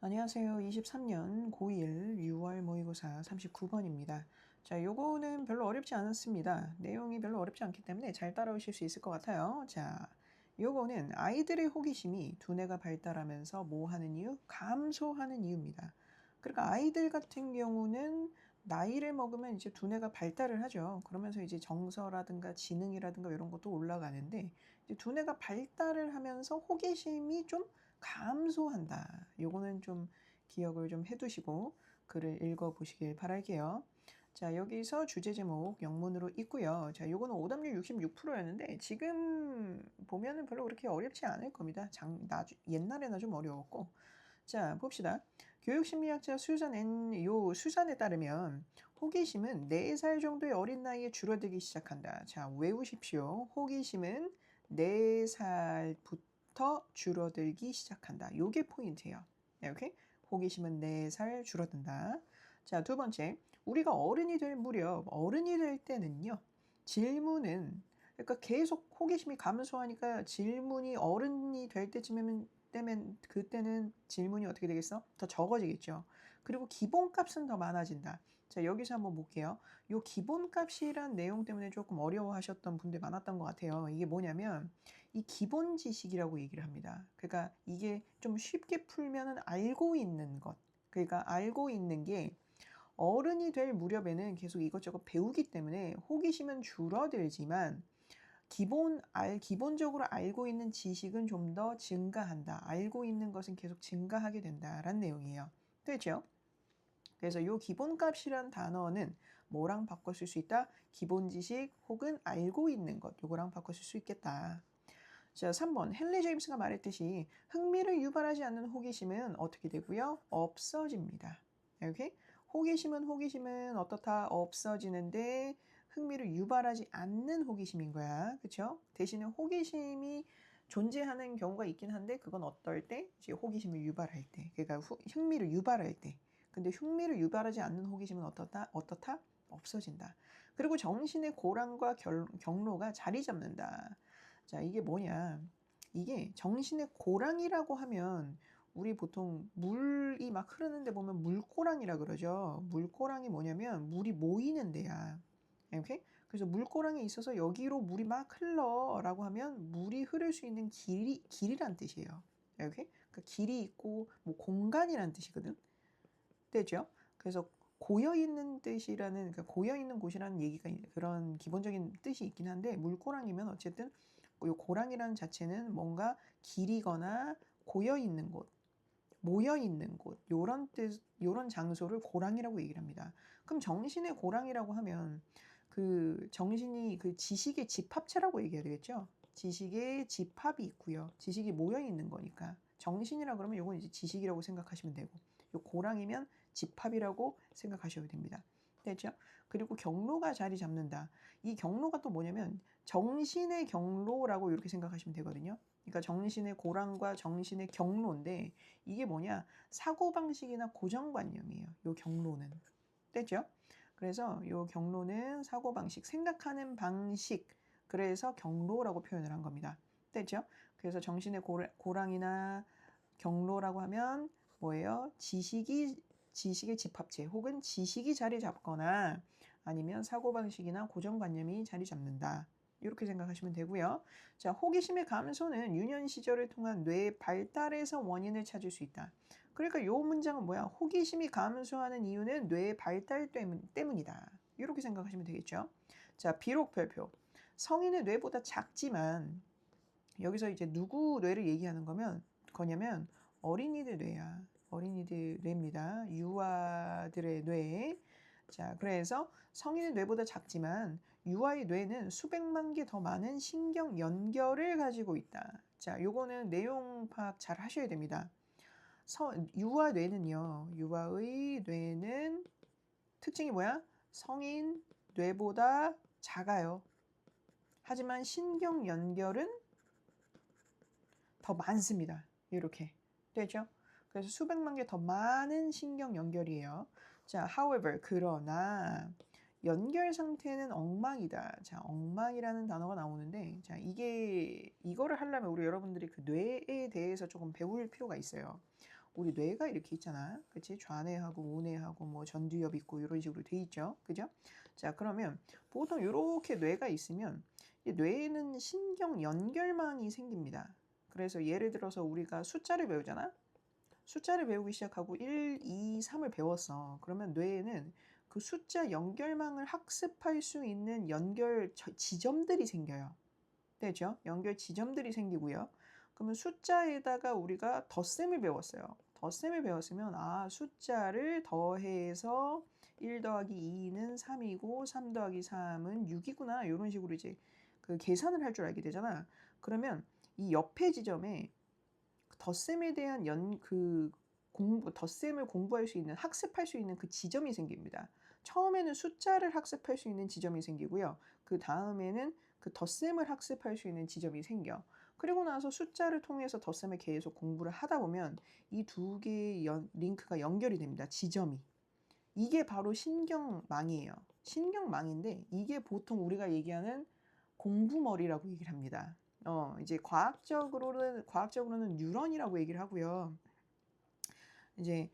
안녕하세요. 23년 고1 6월 모의고사 39번입니다. 자, 요거는 별로 어렵지 않았습니다. 내용이 별로 어렵지 않기 때문에 잘 따라오실 수 있을 것 같아요. 자, 요거는 아이들의 호기심이 두뇌가 발달하면서 뭐 하는 이유? 감소하는 이유입니다. 그러니까 아이들 같은 경우는 나이를 먹으면 이제 두뇌가 발달을 하죠. 그러면서 이제 정서라든가 지능이라든가 이런 것도 올라가는데 이제 두뇌가 발달을 하면서 호기심이 좀 감소한다. 요거는 좀 기억을 좀 해두시고 글을 읽어보시길 바랄게요. 자, 여기서 주제 제목 영문으로 있고요. 자, 요거는 오답률 66%였는데 지금 보면은 별로 그렇게 어렵지 않을 겁니다. 옛날에나 좀 어려웠고. 자, 봅시다. 교육심리학자 수산에 따르면 호기심은 4살 정도의 어린 나이에 줄어들기 시작한다. 자, 외우십시오. 호기심은 4살부터 줄어들기 시작한다. 요게 포인트예요. 이렇게 호기심은 4살 줄어든다. 자, 두 번째. 우리가 어른이 될 무렵, 어른이 될 때는요. 질문은 그러니까 계속 호기심이 감소하니까 질문이 어른이 될 때쯤이면 그때는 질문이 어떻게 되겠어? 더 적어지겠죠. 그리고 기본값은 더 많아진다. 자, 여기서 한번 볼게요. 요 기본값이란 내용 때문에 조금 어려워하셨던 분들 많았던 것 같아요. 이게 뭐냐면 이 기본 지식이라고 얘기를 합니다. 그러니까 이게 좀 쉽게 풀면은 알고 있는 것. 그러니까 알고 있는 게 어른이 될 무렵에는 계속 이것저것 배우기 때문에 호기심은 줄어들지만 기본적으로 알고 있는 지식은 좀 더 증가한다. 알고 있는 것은 계속 증가하게 된다라는 내용이에요. 됐죠? 그래서 요 기본값이란 단어는 뭐랑 바꿔 쓸 수 있다? 기본 지식 혹은 알고 있는 것. 요거랑 바꿔 쓸 수 있겠다. 자, 3번. 헨리 제임스가 말했듯이 흥미를 유발하지 않는 호기심은 어떻게 되고요? 없어집니다. 이렇게 호기심은 어떻다? 없어지는데 흥미를 유발하지 않는 호기심인 거야. 그쵸? 대신에 호기심이 존재하는 경우가 있긴 한데 그건 어떨 때? 이제 호기심을 유발할 때. 그러니까 흥미를 유발할 때. 근데 흥미를 유발하지 않는 호기심은 어떻다? 없어진다. 그리고 정신의 고랑과 경로가 자리 잡는다. 자, 이게 뭐냐? 이게 정신의 고랑이라고 하면 우리 보통 물이 막 흐르는데 보면 물고랑이라 그러죠. 물고랑이 뭐냐면 물이 모이는 데야. 이렇게? 그래서 물고랑에 있어서 여기로 물이 막 흘러라고 하면 물이 흐를 수 있는 길이란 뜻이에요. 이렇게? 그러니까 길이 있고 뭐 공간이란 뜻이거든. 되죠? 그래서 고여 있는 뜻이라는 그러니까 고여 있는 곳이라는 얘기가 그런 기본적인 뜻이 있긴 한데 물고랑이면 어쨌든 이 고랑이라는 자체는 뭔가 길이거나 고여 있는 곳, 모여 있는 곳 요런 뜻 요런 장소를 고랑이라고 얘기를 합니다. 그럼 정신의 고랑이라고 하면 그 정신이 그 지식의 집합체라고 얘기해야 되겠죠? 지식의 집합이 있고요. 지식이 모여 있는 거니까 정신이라 그러면 요건 이제 지식이라고 생각하시면 되고 요 고랑이면 집합이라고 생각하셔도 됩니다. 됐죠? 그리고 경로가 자리 잡는다. 이 경로가 또 뭐냐면 정신의 경로라고 이렇게 생각하시면 되거든요. 그러니까 정신의 고랑과 정신의 경로인데 이게 뭐냐? 사고방식이나 고정관념이에요. 요 경로는. 됐죠? 그래서 요 경로는 사고방식, 생각하는 방식, 그래서 경로라고 표현을 한 겁니다. 됐죠? 그래서 정신의 고랑이나 경로라고 하면 뭐예요? 지식의 집합체 혹은 지식이 자리 잡거나 아니면 사고방식이나 고정관념이 자리 잡는다. 이렇게 생각하시면 되고요. 자, 호기심의 감소는 유년 시절을 통한 뇌 발달에서 원인을 찾을 수 있다. 그러니까 요 문장은 뭐야? 호기심이 감소하는 이유는 뇌 발달 때문이다. 이렇게 생각하시면 되겠죠. 자, 비록 별표. 성인의 뇌보다 작지만 여기서 이제 누구 뇌를 얘기하는 거냐면 어린이들 뇌야. 어린이들 뇌입니다. 유아들의 뇌. 자, 그래서 성인의 뇌보다 작지만 유아의 뇌는 수백만 개 더 많은 신경 연결을 가지고 있다. 자, 요거는 내용 파악 잘 하셔야 됩니다. 유아 뇌는요. 유아의 뇌는 특징이 뭐야? 성인 뇌보다 작아요. 하지만 신경 연결은 더 많습니다. 이렇게 되죠? 그래서 수백만 개 더 많은 신경 연결이에요. 자, however, 그러나 연결 상태는 엉망이다. 자, 엉망이라는 단어가 나오는데, 자, 이거를 하려면 우리 여러분들이 그 뇌에 대해서 조금 배울 필요가 있어요. 우리 뇌가 이렇게 있잖아. 그치? 좌뇌하고 우뇌하고 뭐 전두엽 있고 이런 식으로 돼 있죠. 그죠? 자, 그러면 보통 이렇게 뇌가 있으면 이 뇌에는 신경 연결망이 생깁니다. 그래서 예를 들어서 우리가 숫자를 배우잖아. 숫자를 배우기 시작하고 1, 2, 3을 배웠어. 그러면 뇌에는 그 숫자 연결망을 학습할 수 있는 연결 지점들이 생겨요. 되죠? 연결 지점들이 생기고요. 그러면 숫자에다가 우리가 덧셈을 배웠어요. 덧셈을 배웠으면 숫자를 더해서 1 더하기 2는 3이고 3 더하기 3은 6이구나. 이런 식으로 이제 그 계산을 할 줄 알게 되잖아. 그러면 이 옆에 지점에 덧셈에 대한 덧셈을 공부할 수 있는, 학습할 수 있는 그 지점이 생깁니다. 처음에는 숫자를 학습할 수 있는 지점이 생기고요. 그 다음에는 그 덧셈을 학습할 수 있는 지점이 생겨. 그리고 나서 숫자를 통해서 덧셈을 계속 공부를 하다 보면 이 두 개의 링크가 연결이 됩니다. 지점이. 이게 바로 신경망이에요. 신경망인데 이게 보통 우리가 얘기하는 공부머리라고 얘기를 합니다. 이제 과학적으로는 뉴런이라고 얘기를 하고요. 이제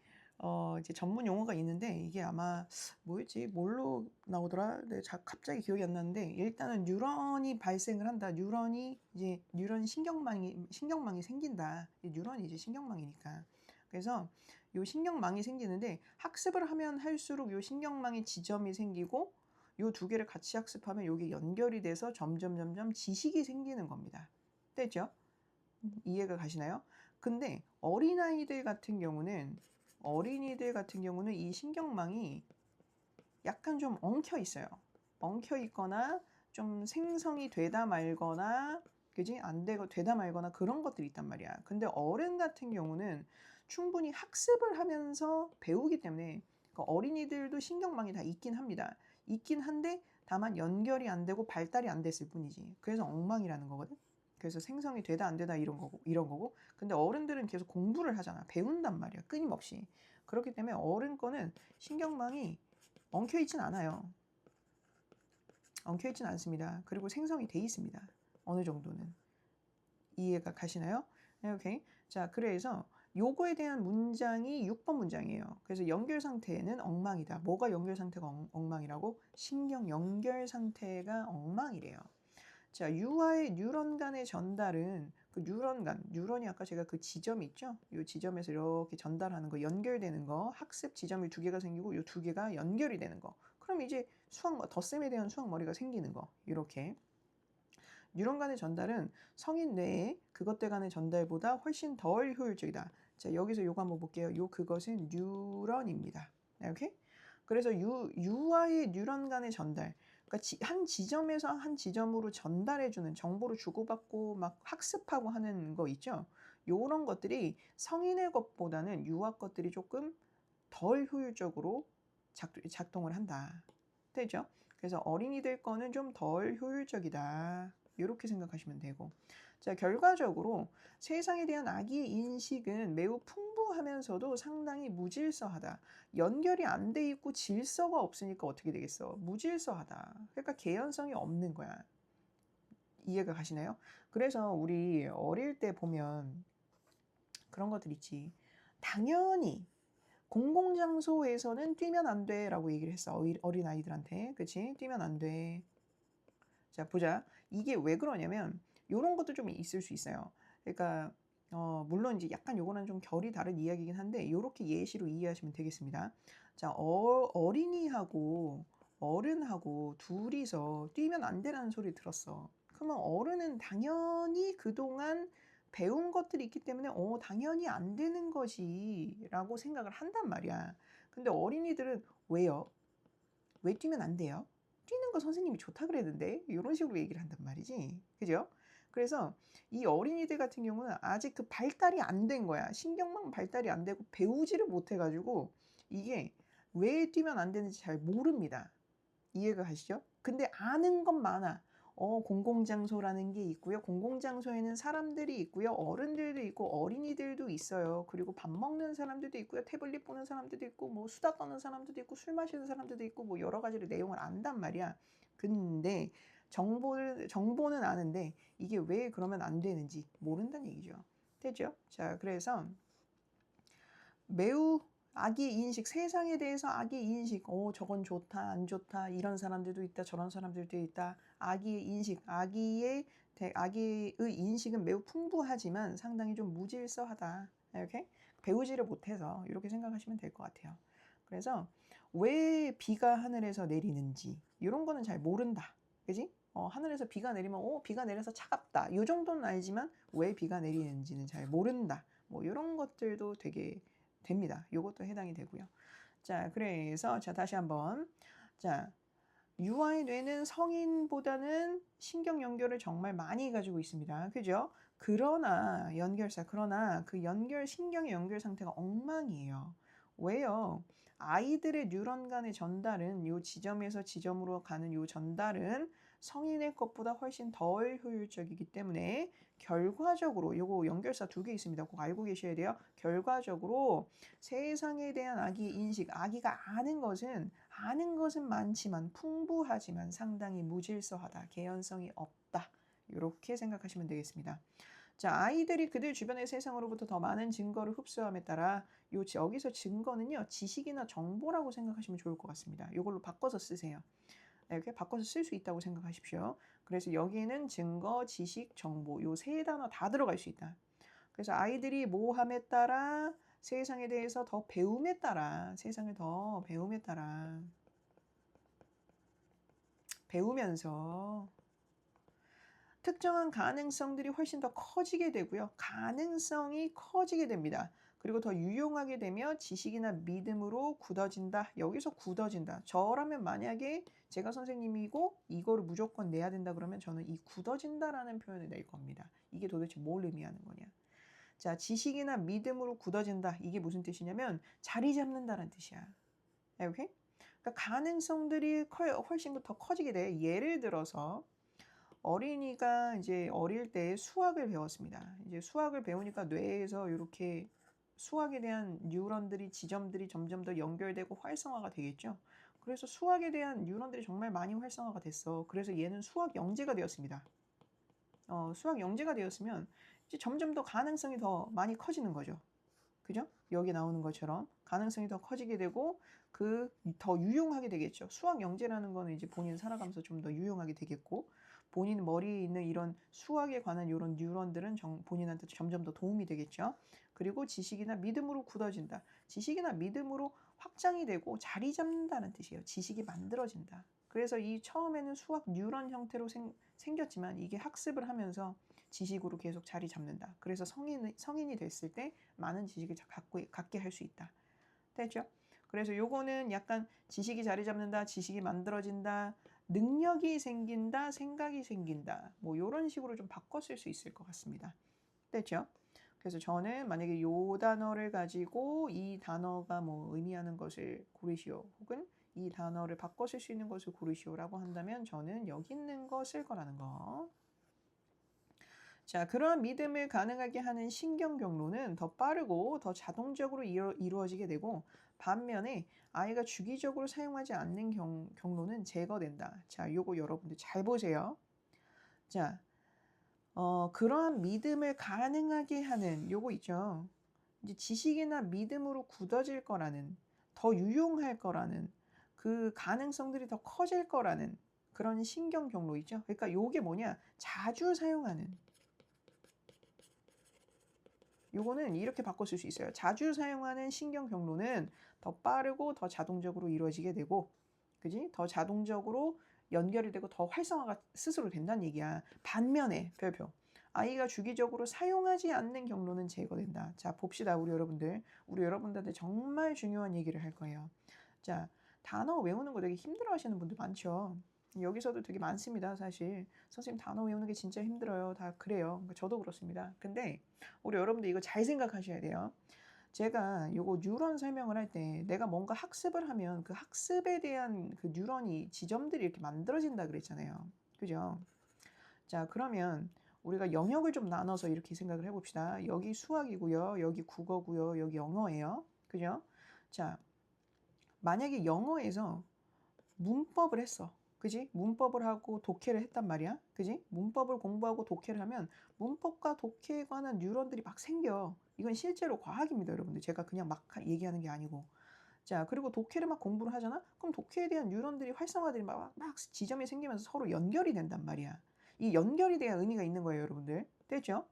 전문 용어가 있는데 이게 아마 뭐였지? 뭘로 나오더라? 네, 갑자기 기억이 안 나는데 일단은 뉴런이 발생을 한다. 뉴런 신경망이 생긴다. 뉴런이 이제 신경망이니까. 그래서 요 신경망이 생기는데 학습을 하면 할수록 요 신경망의 지점이 생기고 요 두 개를 같이 학습하면 요게 연결이 돼서 점점 지식이 생기는 겁니다. 됐죠? 이해가 가시나요? 근데 어린이들 같은 경우는 이 신경망이 약간 좀 엉켜 있어요. 엉켜 있거나 좀 생성이 되다 말거나, 그지? 안 되고 되다 말거나 그런 것들이 있단 말이야. 근데 어른 같은 경우는 충분히 학습을 하면서 배우기 때문에 어린이들도 신경망이 다 있긴 합니다. 있긴 한데 다만 연결이 안 되고 발달이 안 됐을 뿐이지. 그래서 엉망이라는 거거든. 그래서 생성이 되다 안 되다 이런 거고. 근데 어른들은 계속 공부를 하잖아. 배운단 말이야. 끊임없이. 그렇기 때문에 어른 거는 신경망이 엉켜 있진 않아요. 엉켜 있진 않습니다. 그리고 생성이 돼 있습니다. 어느 정도는. 이해가 가시나요? 네, 오케이. 자, 그래서 요거에 대한 문장이 6번 문장이에요. 그래서 연결 상태는 엉망이다. 뭐가 연결 상태가 엉망이라고? 신경 연결 상태가 엉망이래요. 자, 유아의 뉴런 간의 전달은 그 뉴런이 아까 제가 그 지점이 있죠? 이 지점에서 이렇게 전달하는 거, 연결되는 거, 학습 지점이 두 개가 생기고 이 두 개가 연결이 되는 거. 그럼 이제 덧셈에 대한 수학머리가 생기는 거. 이렇게. 뉴런 간의 전달은 성인 뇌의 그것들 간의 전달보다 훨씬 덜 효율적이다. 자, 여기서 요거 한번 볼게요. 그것은 뉴런입니다. 이렇게. 그래서 유아의 뉴런 간의 전달. 그러니까 한 지점에서 한 지점으로 전달해주는, 정보를 주고받고 막 학습하고 하는 거 있죠. 요런 것들이 성인의 것보다는 유아 것들이 조금 덜 효율적으로 작동을 한다. 되죠? 그래서 어린이들 거는 좀 덜 효율적이다. 이렇게 생각하시면 되고. 자, 결과적으로 세상에 대한 아기의 인식은 매우 풍부하면서도 상당히 무질서하다. 연결이 안 돼 있고 질서가 없으니까 어떻게 되겠어? 무질서하다. 그러니까 개연성이 없는 거야. 이해가 가시나요? 그래서 우리 어릴 때 보면 그런 것들 있지. 당연히 공공장소에서는 뛰면 안 돼 라고 얘기를 했어. 어린 아이들한테. 그치? 뛰면 안 돼. 자, 보자. 이게 왜 그러냐면 요런 것도 좀 있을 수 있어요. 그러니까 물론 이제 약간 요거는 좀 결이 다른 이야기이긴 한데 요렇게 예시로 이해하시면 되겠습니다. 자, 어린이하고 어른하고 둘이서 뛰면 안 되라는 소리 들었어. 그러면 어른은 당연히 그동안 배운 것들이 있기 때문에 당연히 안 되는 거지 라고 생각을 한단 말이야. 근데 어린이들은 왜요? 왜 뛰면 안 돼요? 뛰는 거 선생님이 좋다 그랬는데 이런 식으로 얘기를 한단 말이지. 그죠? 그래서 이 어린이들 같은 경우는 아직 그 발달이 안 된 거야. 신경망 발달이 안 되고 배우지를 못해가지고 이게 왜 뛰면 안 되는지 잘 모릅니다. 이해가 가시죠? 근데 아는 건 많아. 공공장소라는 게 있고요. 공공장소에는 사람들이 있고요. 어른들도 있고 어린이들도 있어요. 그리고 밥 먹는 사람들도 있고요. 태블릿 보는 사람들도 있고 뭐 수다 떠는 사람들도 있고 술 마시는 사람들도 있고 뭐 여러 가지로 내용을 안단 말이야. 근데 정보는 아는데 이게 왜 그러면 안 되는지 모른다는 얘기죠. 됐죠? 자, 그래서 매우 악의 인식, 세상에 대해서 악의 인식, 저건 좋다, 안 좋다, 이런 사람들도 있다, 저런 사람들도 있다. 악의 인식, 악의 인식은 매우 풍부하지만 상당히 좀 무질서하다. 이렇게 배우지를 못해서 이렇게 생각하시면 될 것 같아요. 그래서 왜 비가 하늘에서 내리는지 이런 거는 잘 모른다. 그지? 하늘에서 비가 내리면 비가 내려서 차갑다. 이 정도는 알지만 왜 비가 내리는지는 잘 모른다. 뭐 이런 것들도 되게 됩니다. 이것도 해당이 되고요. 자, 그래서 자 다시 한번 자 유아의 뇌는 성인보다는 신경 연결을 정말 많이 가지고 있습니다. 그죠? 그러나 그 연결 신경의 연결 상태가 엉망이에요. 왜요? 아이들의 뉴런 간의 전달은 요 지점에서 지점으로 가는 요 전달은 성인의 것보다 훨씬 덜 효율적이기 때문에 결과적으로 요거 연결사 2개 있습니다. 꼭 알고 계셔야 돼요. 결과적으로 세상에 대한 아기의 인식, 아기가 아는 것은 많지만 풍부하지만 상당히 무질서하다. 개연성이 없다. 이렇게 생각하시면 되겠습니다. 자, 아이들이 그들 주변의 세상으로부터 더 많은 증거를 흡수함에 따라 여기서 증거는요, 지식이나 정보라고 생각하시면 좋을 것 같습니다. 이걸로 바꿔서 쓰세요. 이렇게 바꿔서 쓸 수 있다고 생각하십시오. 그래서 여기에는 증거, 지식, 정보 요 세 단어 다 들어갈 수 있다. 그래서 아이들이 뭐함에 따라 세상에 대해서 더 배움에 따라 세상을 더 배움에 따라 배우면서 특정한 가능성들이 훨씬 더 커지게 되고요. 가능성이 커지게 됩니다. 그리고 더 유용하게 되며 지식이나 믿음으로 굳어진다. 여기서 굳어진다. 저라면 만약에 제가 선생님이고 이거를 무조건 내야 된다 그러면 저는 이 굳어진다라는 표현을 낼 겁니다. 이게 도대체 뭘 의미하는 거냐. 자, 지식이나 믿음으로 굳어진다. 이게 무슨 뜻이냐면 자리 잡는다는 뜻이야. 이렇게? 그러니까 가능성들이 훨씬 더 커지게 돼. 예를 들어서 어린이가 이제 어릴 때 수학을 배웠습니다. 이제 수학을 배우니까 뇌에서 이렇게 수학에 대한 뉴런들이 지점들이 점점 더 연결되고 활성화가 되겠죠. 그래서 수학에 대한 뉴런들이 정말 많이 활성화가 됐어. 그래서 얘는 수학 영재가 되었습니다. 수학 영재가 되었으면 이제 점점 더 가능성이 더 많이 커지는 거죠. 그죠? 여기 나오는 것처럼 가능성이 더 커지게 되고 더 유용하게 되겠죠. 수학 영재라는 거는 이제 본인 살아가면서 좀 더 유용하게 되겠고 본인 머리에 있는 이런 수학에 관한 이런 뉴런들은 본인한테 점점 더 도움이 되겠죠. 그리고 지식이나 믿음으로 굳어진다. 지식이나 믿음으로 확장이 되고 자리 잡는다는 뜻이에요. 지식이 만들어진다. 그래서 이 처음에는 수학 뉴런 형태로 생겼지만 이게 학습을 하면서 지식으로 계속 자리 잡는다. 그래서 성인이 됐을 때 많은 지식을 갖게 할 수 있다. 됐죠? 그래서 요거는 약간 지식이 자리 잡는다, 지식이 만들어진다, 능력이 생긴다, 생각이 생긴다. 뭐 요런 식으로 좀 바꿔 쓸 수 있을 것 같습니다. 됐죠? 그래서 저는 만약에 요 단어를 가지고 이 단어가 뭐 의미하는 것을 고르시오. 혹은 이 단어를 바꿔 쓸 수 있는 것을 고르시오라고 한다면 저는 여기 있는 거 쓸 거라는 거. 자, 그러한 믿음을 가능하게 하는 신경 경로는 더 빠르고 더 자동적으로 이루어지게 되고 반면에 아이가 주기적으로 사용하지 않는 경로는 제거된다. 자, 요거 여러분들 잘 보세요. 자, 그러한 믿음을 가능하게 하는 요거 있죠. 이제 지식이나 믿음으로 굳어질 거라는 더 유용할 거라는 그 가능성들이 더 커질 거라는 그런 신경 경로 있죠. 그러니까 요게 뭐냐? 자주 사용하는 요거는 이렇게 바꿔 쓸 수 있어요. 자주 사용하는 신경 경로는 더 빠르고 더 자동적으로 이루어지게 되고, 그지? 더 자동적으로 연결이 되고 더 활성화가 스스로 된다는 얘기야. 반면에 별표. 아이가 주기적으로 사용하지 않는 경로는 제거된다. 자, 봅시다, 우리 여러분들. 우리 여러분들한테 정말 중요한 얘기를 할 거예요. 자, 단어 외우는 거 되게 힘들어 하시는 분들 많죠. 여기서도 되게 많습니다, 사실. 선생님 단어 외우는 게 진짜 힘들어요. 다 그래요. 그러니까 저도 그렇습니다. 근데 우리 여러분들 이거 잘 생각하셔야 돼요. 제가 요거 뉴런 설명을 할 때 내가 뭔가 학습을 하면 그 학습에 대한 그 뉴런이 지점들이 이렇게 만들어진다 그랬잖아요. 그죠? 자, 그러면 우리가 영역을 좀 나눠서 이렇게 생각을 해봅시다. 여기 수학이고요. 여기 국어고요. 여기 영어예요. 그죠? 자, 만약에 영어에서 문법을 했어. 그지? 문법을 하고 독해를 했단 말이야. 그지? 문법을 공부하고 독해를 하면 문법과 독해에 관한 뉴런들이 막 생겨. 이건 실제로 과학입니다, 여러분들. 제가 그냥 막 얘기하는 게 아니고. 자, 그리고 독해를 막 공부를 하잖아? 그럼 독해에 대한 뉴런들이 활성화들이 막 지점이 생기면서 서로 연결이 된단 말이야. 이 연결이 돼야 의미가 있는 거예요, 여러분들. 됐죠?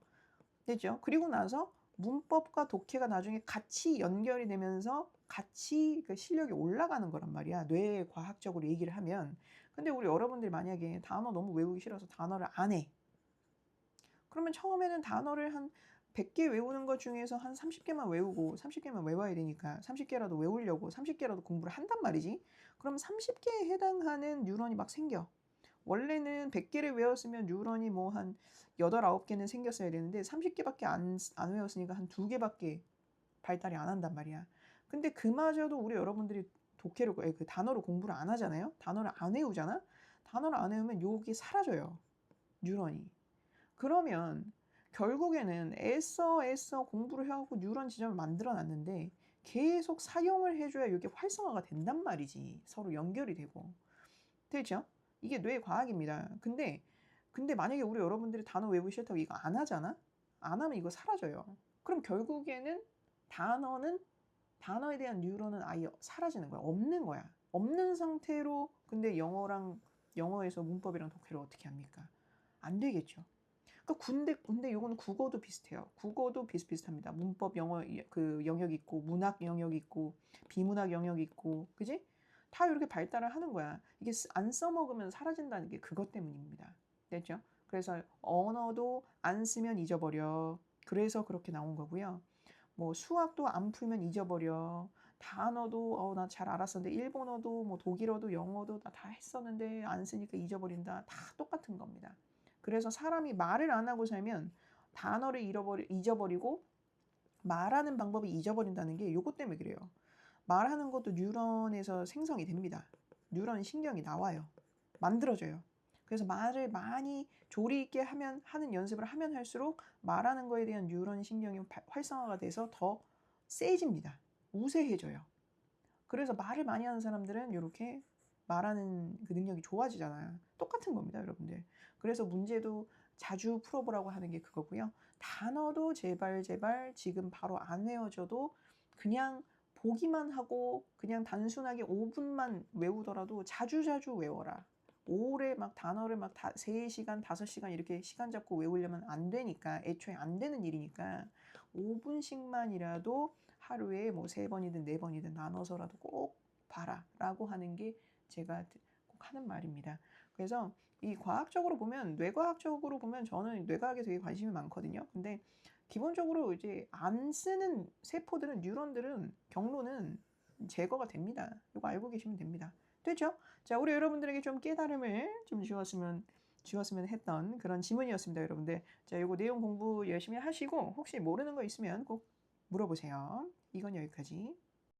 됐죠? 그리고 나서 문법과 독해가 나중에 같이 연결이 되면서 같이 그 실력이 올라가는 거란 말이야. 뇌 과학적으로 얘기를 하면. 근데 우리 여러분들이 만약에 단어 너무 외우기 싫어서 단어를 안 해. 그러면 처음에는 단어를 한 100개 외우는 것 중에서 한 30개만 외우고 30개만 외워야 되니까 30개라도 외우려고 30개라도 공부를 한단 말이지. 그럼 30개에 해당하는 뉴런이 막 생겨. 원래는 100개를 외웠으면 뉴런이 뭐 한 8, 9개는 생겼어야 되는데 30개밖에 안 외웠으니까 한 2개밖에 발달이 안 한단 말이야. 근데 그마저도 우리 여러분들이 독해를 그 단어를 공부를 안 하잖아요. 단어를 안 외우잖아. 단어를 안 외우면 요게 사라져요. 뉴런이. 그러면 결국에는 애써 공부를 해갖고 뉴런 지점을 만들어 놨는데 계속 사용을 해줘야 이게 활성화가 된단 말이지. 서로 연결이 되고. 되죠? 이게 뇌 과학입니다. 근데 만약에 우리 여러분들이 단어 외우기 싫다고 이거 안 하잖아? 안 하면 이거 사라져요. 그럼 결국에는 단어에 대한 뉴런은 아예 사라지는 거야. 없는 거야. 없는 상태로 근데 영어에서 문법이랑 독해를 어떻게 합니까? 안 되겠죠. 그러니까 근데 요거는 국어도 비슷해요. 국어도 비슷비슷합니다. 문법 영어 그 영역 있고 문학 영역 있고 비문학 영역 있고 그지? 다 이렇게 발달을 하는 거야. 이게 안 써먹으면 사라진다는 게 그것 때문입니다. 됐죠? 그래서 언어도 안 쓰면 잊어버려. 그래서 그렇게 나온 거고요. 뭐 수학도 안 풀면 잊어버려. 단어도 나 잘 알았었는데 일본어도 뭐 독일어도 영어도 나 다 했었는데 안 쓰니까 잊어버린다. 다 똑같은 겁니다. 그래서 사람이 말을 안 하고 살면 단어를 잊어버리고 말하는 방법이 잊어버린다는 게 요것 때문에 그래요. 말하는 것도 뉴런에서 생성이 됩니다. 뉴런 신경이 나와요. 만들어져요. 그래서 말을 많이 조리 있게 하는 연습을 하면 할수록 말하는 거에 대한 뉴런 신경이 활성화가 돼서 더 세집니다. 우세해져요. 그래서 말을 많이 하는 사람들은 이렇게 말하는 그 능력이 좋아지잖아요. 똑같은 겁니다, 여러분들. 그래서 문제도 자주 풀어보라고 하는 게 그거고요. 단어도 제발 지금 바로 안 외워져도 그냥 보기만 하고 그냥 단순하게 5분만 외우더라도 자주자주 외워라. 오래 막 단어를 막 3시간, 5시간 이렇게 시간 잡고 외우려면 안 되니까 애초에 안 되는 일이니까 5분씩만이라도 하루에 뭐 3번이든 4번이든 나눠서라도 꼭 봐라 라고 하는 게 제가 꼭 하는 말입니다. 그래서 이 과학적으로 보면 뇌과학적으로 보면 저는 뇌과학에 되게 관심이 많거든요. 근데 기본적으로 이제 안 쓰는 세포들은 뉴런들은 경로는 제거가 됩니다. 이거 알고 계시면 됩니다. 됐죠? 자, 우리 여러분들에게 좀 깨달음을 좀 주었으면 했던 그런 지문이었습니다, 여러분들. 자, 이거 내용 공부 열심히 하시고 혹시 모르는 거 있으면 꼭 물어보세요. 이건 여기까지.